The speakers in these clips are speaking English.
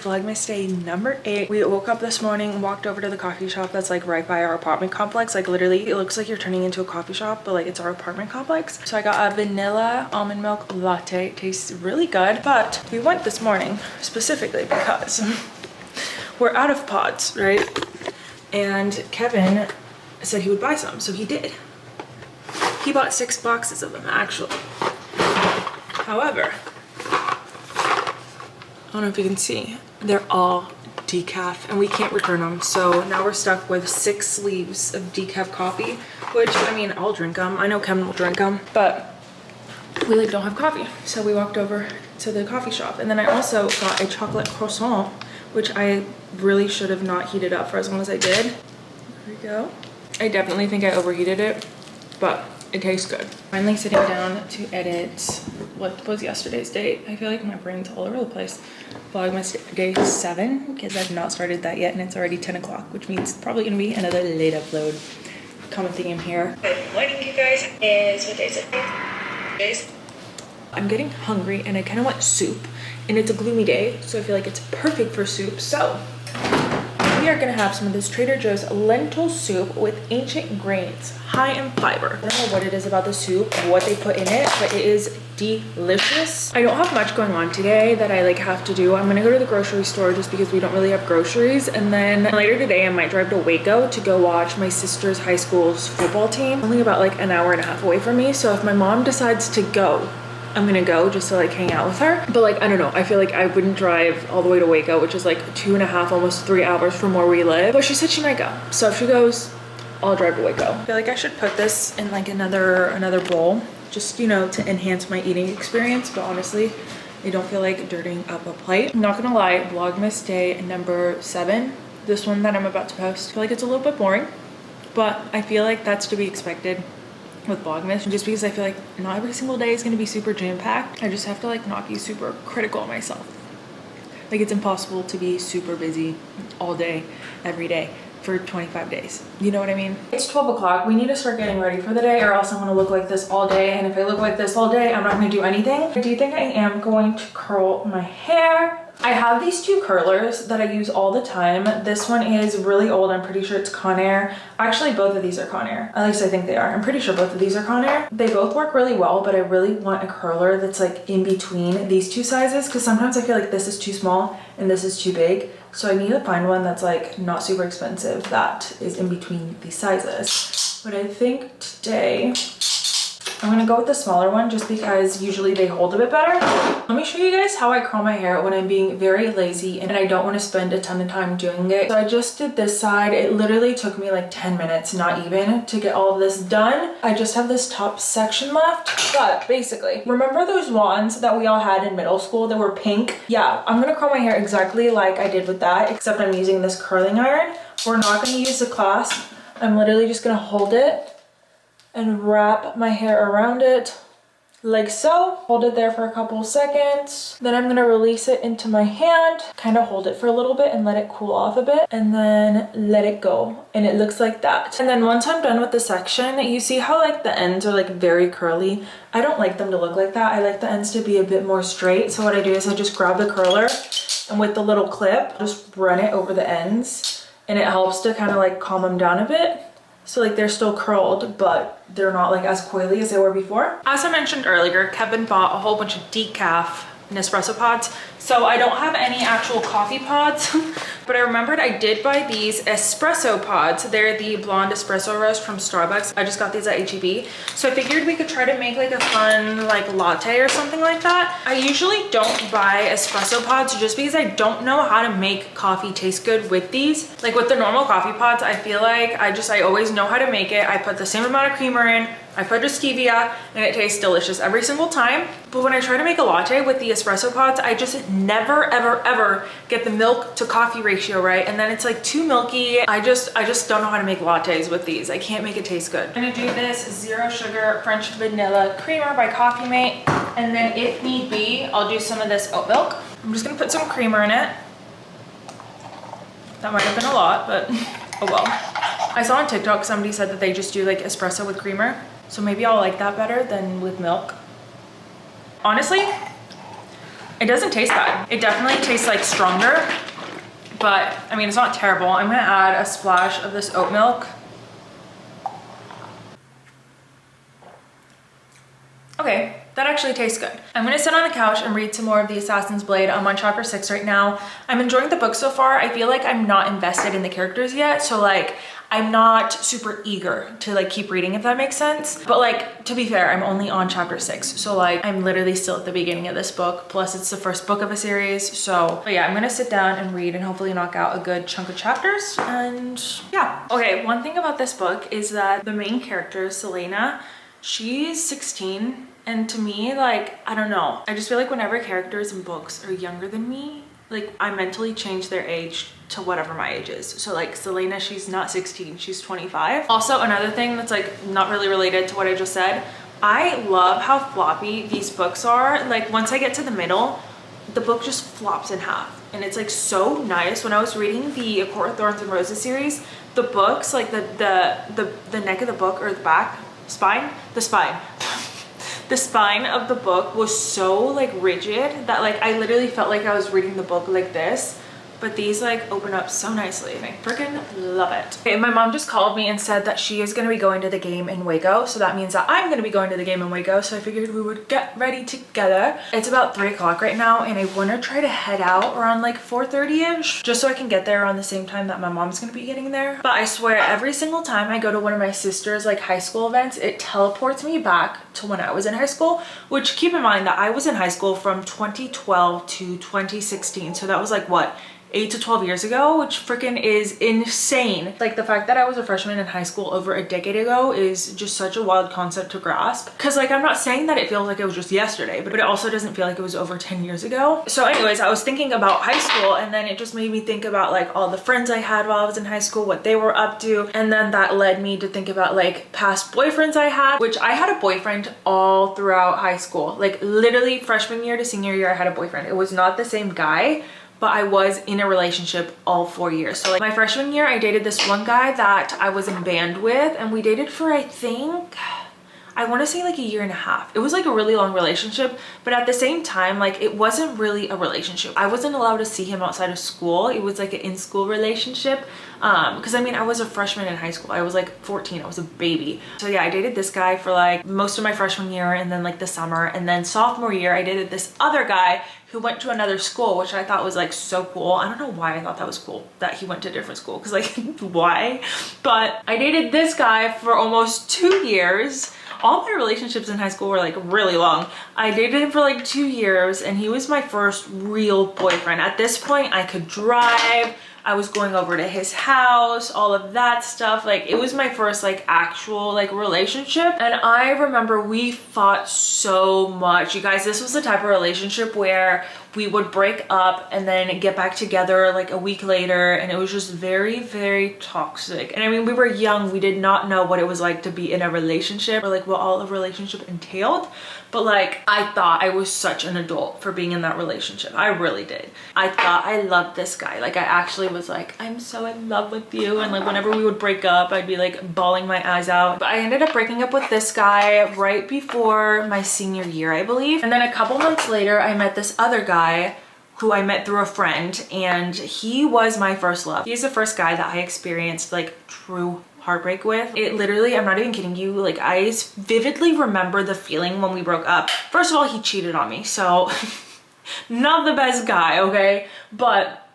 Vlogmas day number 8. We woke up this morning, walked over to the coffee shop that's like right by our apartment complex. Like literally it looks like you're turning into a coffee shop, but like it's our apartment complex. So I got a vanilla almond milk latte. It tastes really good, but we went this morning specifically because we're out of pods, right? And Kevin said he would buy some, so he did. He bought 6 boxes of them actually. However, I don't know if you can see, they're all decaf and we can't return them. So now we're stuck with 6 sleeves of decaf coffee, which I mean, I'll drink them. I know Kevin will drink them, but we like don't have coffee. So we walked over to the coffee shop, and then I also got a chocolate croissant, which I really should have not heated up for as long as I did. There we go. I definitely think I overheated it, but it tastes good. Finally sitting down to edit what was yesterday's date. I feel like my brain's all over the place. Vlogmas day 7, because I've not started that yet and it's already 10 o'clock, which means it's probably gonna be another late upload. Common theme here. Good morning, you guys. What day is it? I'm getting hungry and I kind of want soup, and it's a gloomy day, so I feel like it's perfect for soup. So we are gonna have some of this Trader Joe's lentil soup with ancient grains, high in fiber. I don't know what it is about the soup, what they put in it, but it is delicious. I don't have much going on today that I like have to do. I'm gonna go to the grocery store just because we don't really have groceries, and then later today I might drive to Waco to go watch my sister's high school's football team. Only about like an hour and a half away from me, so if my mom decides to go, I'm gonna go just to like hang out with her. But like, I don't know, I feel like I wouldn't drive all the way to Waco, which is like 2.5, almost 3 hours from where we live. But she said she might go. So if she goes, I'll drive to Waco. I feel like I should put this in like another bowl, just, you know, to enhance my eating experience. But honestly, I don't feel like dirtying up a plate. I'm not gonna lie, Vlogmas day number 7, this one that I'm about to post, I feel like it's a little bit boring, but I feel like that's to be expected with Vlogmas, just because I feel like not every single day is going to be super jam-packed. I just have to like not be super critical of myself. Like it's impossible to be super busy all day, every day for 25 days. You know what I mean? It's 12 o'clock. We need to start getting ready for the day, or else I'm going to look like this all day. And if I look like this all day, I'm not going to do anything. I do think I am going to curl my hair. I have these 2 curlers that I use all the time. This one is really old. I'm pretty sure it's Conair. Actually, both of these are Conair. At least I think they are. I'm pretty sure both of these are Conair. They both work really well, but I really want a curler that's like in between these 2 sizes, because sometimes I feel like this is too small and this is too big. So I need to find one that's like not super expensive that is in between these sizes. But I think today I'm gonna go with the smaller one just because usually they hold a bit better. Let me show you guys how I curl my hair when I'm being very lazy and I don't want to spend a ton of time doing it. So I just did this side. It literally took me like 10 minutes, not even, to get all of this done. I just have this top section left, but basically, remember those wands that we all had in middle school that were pink? Yeah, I'm gonna curl my hair exactly like I did with that, except I'm using this curling iron. We're not gonna use the clasp. I'm literally just gonna hold it and wrap my hair around it like so. Hold it there for a couple seconds. Then I'm gonna release it into my hand, kind of hold it for a little bit and let it cool off a bit, and then let it go. And it looks like that. And then once I'm done with the section, you see how like the ends are like very curly. I don't like them to look like that. I like the ends to be a bit more straight. So what I do is I just grab the curler and with the little clip, just run it over the ends, and it helps to kind of like calm them down a bit. So like they're still curled, but they're not like as coily as they were before. As I mentioned earlier, Kevin bought a whole bunch of decaf Nespresso pods. So I don't have any actual coffee pods, but I remembered I did buy these espresso pods. They're the blonde espresso roast from Starbucks. I just got these at H-E-B. So I figured we could try to make like a fun like latte or something like that. I usually don't buy espresso pods just because I don't know how to make coffee taste good with these. Like with the normal coffee pods, I feel like I always know how to make it. I put the same amount of creamer in, I put a stevia, and it tastes delicious every single time. But when I try to make a latte with the espresso pods, I just never ever get the milk to coffee ratio right, and then it's like too milky. I just don't know how to make lattes with these. I can't make it taste good. I'm gonna do this 0 sugar French vanilla creamer by Coffee Mate, and then if need be, I'll do some of this oat milk. I'm just gonna put some creamer in it. That might have been a lot, but oh well. I saw on TikTok somebody said that they just do like espresso with creamer, so maybe I'll like that better than with milk. Honestly, It doesn't taste bad. It definitely tastes like stronger, but I mean, it's not terrible. I'm gonna add a splash of this oat milk. Okay, that actually tastes good. I'm gonna sit on the couch and read some more of The Assassin's Blade. I'm on chapter 6 right now. I'm enjoying the book so far. I feel like I'm not invested in the characters yet, so like I'm not super eager to like keep reading, if that makes sense. But like, to be fair, I'm only on chapter 6, so like I'm literally still at the beginning of this book, plus it's the first book of a series. So but yeah, I'm gonna sit down and read and hopefully knock out a good chunk of chapters, and yeah. Okay, one thing about this book is that the main character, Selena, she's 16. And to me, like, I don't know, I just feel like whenever characters in books are younger than me, like I mentally change their age to whatever my age is. So like Selena, she's not 16, she's 25. Also, another thing that's like not really related to what I just said, I love how floppy these books are. Like once I get to the middle, the book just flops in half, and it's like so nice. When I was reading the A Court of Thorns and Roses series, the books, like the neck of the book, or the back spine, the spine of the book was so like rigid that like I literally felt like I was reading the book like this. But these like open up so nicely and I freaking love it. Okay, my mom just called me and said that she is gonna be going to the game in Waco. So that means that I'm gonna be going to the game in Waco. So I figured we would get ready together. It's about 3 o'clock right now, and I wanna try to head out around like 4:30ish, just so I can get there around the same time that my mom's gonna be getting there. But I swear, every single time I go to one of my sister's like high school events, it teleports me back to when I was in high school, which keep in mind that I was in high school from 2012 to 2016. So that was like what? 8 to 12 years ago, which freaking is insane. Like the fact that I was a freshman in high school over a decade ago is just such a wild concept to grasp. Cause like I'm not saying that it feels like it was just yesterday, but it also doesn't feel like it was over 10 years ago. So anyways, I was thinking about high school, and then it just made me think about like all the friends I had while I was in high school, what they were up to. And then that led me to think about like past boyfriends I had, which I had a boyfriend all throughout high school. Like literally freshman year to senior year, I had a boyfriend. It was not the same guy, but I was in a relationship all 4 years. So like my freshman year, I dated this one guy that I was in band with, and we dated for, I think, I want to say like 1.5 years. It was like a really long relationship, but at the same time, like it wasn't really a relationship. I wasn't allowed to see him outside of school. It was like an in-school relationship. Because I mean, I was a freshman in high school. I was like 14, I was a baby. So yeah, I dated this guy for like most of my freshman year, and then like the summer, and then sophomore year, I dated this other guy who went to another school, which I thought was like so cool. I don't know why I thought that was cool that he went to a different school, because like why? But I dated this guy for almost 2 years. All my relationships in high school were like really long. I dated him for like 2 years, and he was my first real boyfriend. At this point, I could drive. I was going over to his house, all of that stuff. Like it was my first like actual like relationship. And I remember we fought so much. You guys, this was the type of relationship where we would break up and then get back together like a week later, and it was just very, very toxic. And I mean, we were young, we did not know what it was like to be in a relationship, or like what all of relationship entailed. But like I thought I was such an adult for being in that relationship. I really did. I thought I loved this guy. Like I actually was like, I'm so in love with you. And like whenever we would break up, I'd be like bawling my eyes out. But I ended up breaking up with this guy right before my senior year, I believe. And then a couple months later, I met this other guy who I met through a friend, and he was my first love. He's the first guy that I experienced like true heartbreak with. It literally, I'm not even kidding you, like I vividly remember the feeling when we broke up. First of all, he cheated on me, so not the best guy, okay? But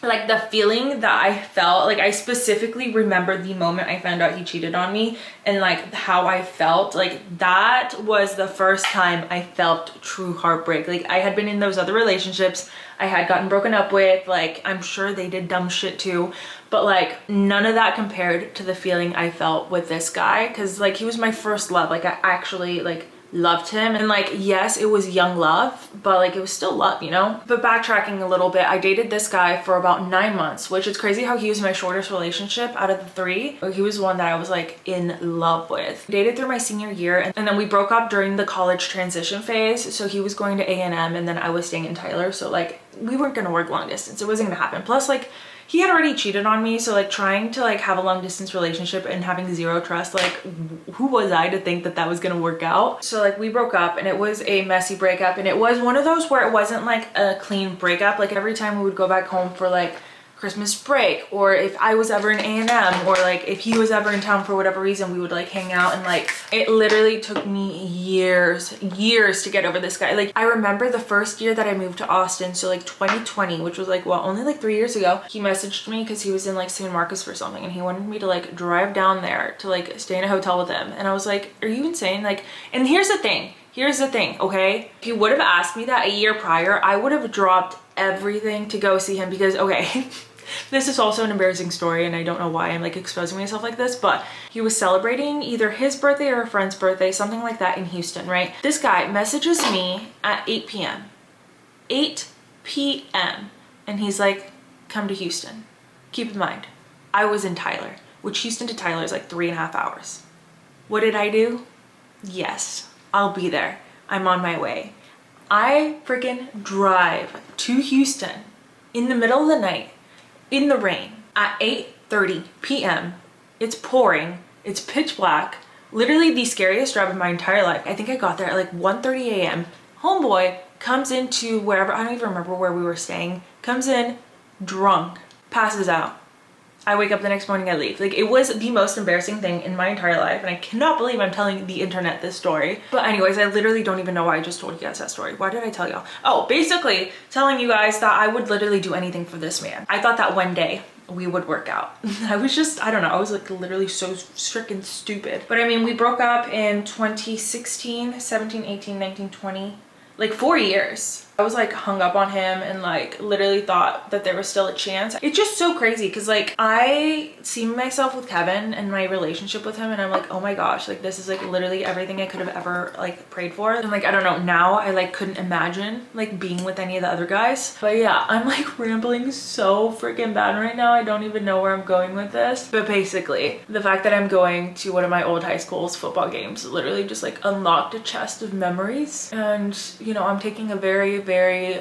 like the feeling that I felt, like I specifically remember the moment I found out he cheated on me, and like how I felt. Like that was the first time I felt true heartbreak. Like I had been in those other relationships I had gotten broken up with, like I'm sure they did dumb shit too, but like none of that compared to the feeling I felt with this guy, because like he was my first love. Like I actually like loved him, and like yes, it was young love, but like it was still love, you know? But backtracking a little bit, I dated this guy for about 9 months, which is crazy how he was my shortest relationship out of the 3. He was one that I was like in love with. Dated through my senior year, and then we broke up during the college transition phase. So he was going to A&M, and then I was staying in Tyler, so like we weren't gonna work long distance. It wasn't gonna happen. Plus like he had already cheated on me, so like trying to like have a long distance relationship and having zero trust, like who was I to think that that was gonna work out? So like we broke up, and it was a messy breakup, and it was one of those where it wasn't like a clean breakup. Like every time we would go back home for like Christmas break, or if I was ever in A&M, or like if he was ever in town for whatever reason, we would like hang out, and like it literally took me years to get over this guy. Like I remember the first year that I moved to Austin, so like 2020, which was like, well, only like 3 years ago, he messaged me because he was in like San Marcos for something, and he wanted me to like drive down there to like stay in a hotel with him. And I was like, are you insane? Like, and here's the thing, okay? If he would have asked me that a year prior, I would have dropped everything to go see him, because okay, this is also an embarrassing story, and I don't know why I'm like exposing myself like this, but he was celebrating either his birthday or a friend's birthday, something like that, in Houston, right? This guy messages me at 8 p.m. 8 p.m. and he's like, come to Houston. Keep in mind, I was in Tyler, which Houston to Tyler is like 3.5 hours. What did I do? Yes, I'll be there. I'm on my way. I freaking drive to Houston in the middle of the night, in the rain, at 8:30 p.m. It's pouring, it's pitch black, literally the scariest drive of my entire life. I think I got there at like 1:30 a.m. Homeboy comes into wherever, I don't even remember where we were staying, comes in drunk, passes out. I wake up the next morning, I leave. Like, it was the most embarrassing thing in my entire life, and I cannot believe I'm telling the internet this story. But anyways, I literally don't even know why I just told you guys that story. Why did I tell y'all? Oh, basically telling you guys that I would literally do anything for this man. I thought that one day we would work out. I was just, I don't know, I was like literally so freaking stupid. But I mean, we broke up in 2016, 17, 18, 19, 20, like 4 years. I was like hung up on him and like literally thought that there was still a chance. It's just so crazy because like I see myself with Kevin and my relationship with him, and I'm like, oh my gosh, like this is like literally everything I could have ever like prayed for. And like, I don't know, now I like couldn't imagine like being with any of the other guys. But yeah, I'm like rambling so freaking bad right now. I don't even know where I'm going with this. But basically, the fact that I'm going to one of my old high school's football games literally just like unlocked a chest of memories. And you know, I'm taking a very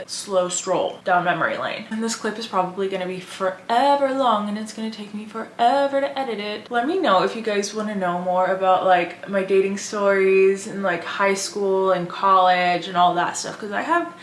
slow stroll down memory lane, and this clip is probably going to be forever long, and it's going to take me forever to edit it. Let me know if you guys want to know more about like my dating stories and like high school and college and all that stuff, because I have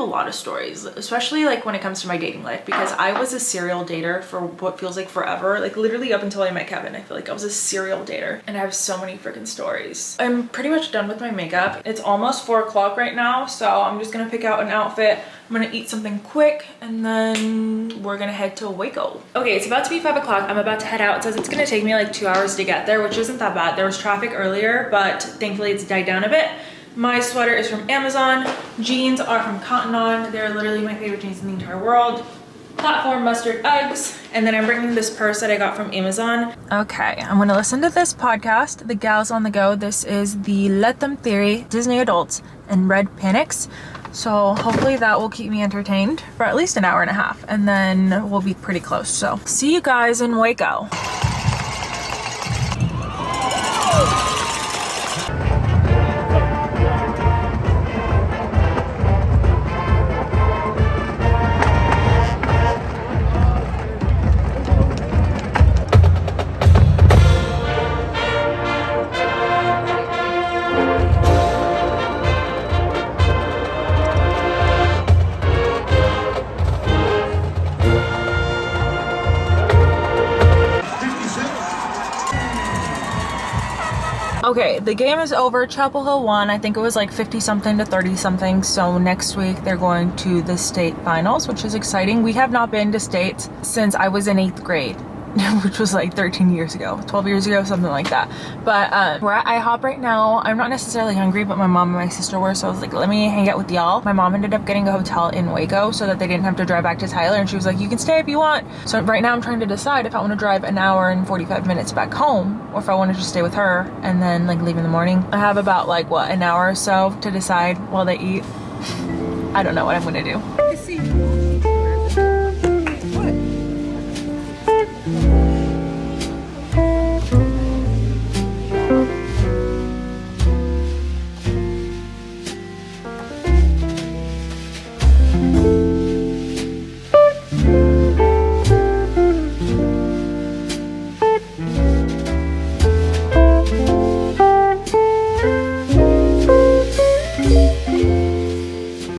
a lot of stories, especially like when it comes to my dating life, because I was a serial dater for what feels like forever, like literally up until I met Kevin. I feel like I was a serial dater, and I have so many freaking stories. I'm pretty much done with my makeup. It's almost 4 o'clock right now, so I'm just gonna pick out an outfit. I'm gonna eat something quick, and then we're gonna head to Waco. Okay, it's about to be 5 o'clock. I'm about to head out. It says it's gonna take me like 2 hours to get there, which isn't that bad. There was traffic earlier, but thankfully it's died down a bit. My sweater is from Amazon. Jeans are from Cotton On. They're literally my favorite jeans in the entire world. Platform mustard Uggs. And then I'm bringing this purse that I got from Amazon. Okay, I'm gonna listen to this podcast, The Gals on the Go. This is the Let Them Theory, Disney Adults, and Red Panics. So hopefully that will keep me entertained for at least an hour and a half, and then we'll be pretty close. So see you guys in Waco. Okay, the game is over. Chapel Hill won. I think it was like 50 something to 30 something. So next week they're going to the state finals, which is exciting. We have not been to states since I was in 8th grade, which was like 13 years ago, 12 years ago, something like that. But we're at IHOP right now. I'm not necessarily hungry, but my mom and my sister were, so I was like, let me hang out with y'all. My mom ended up getting a hotel in Waco so that they didn't have to drive back to Tyler, and she was like, you can stay if you want. So right now I'm trying to decide if I want to drive an hour and 45 minutes back home, or if I want to just stay with her and then like leave in the morning. I have about like what, an hour or so to decide while they eat. I don't know what I'm gonna do. Bye.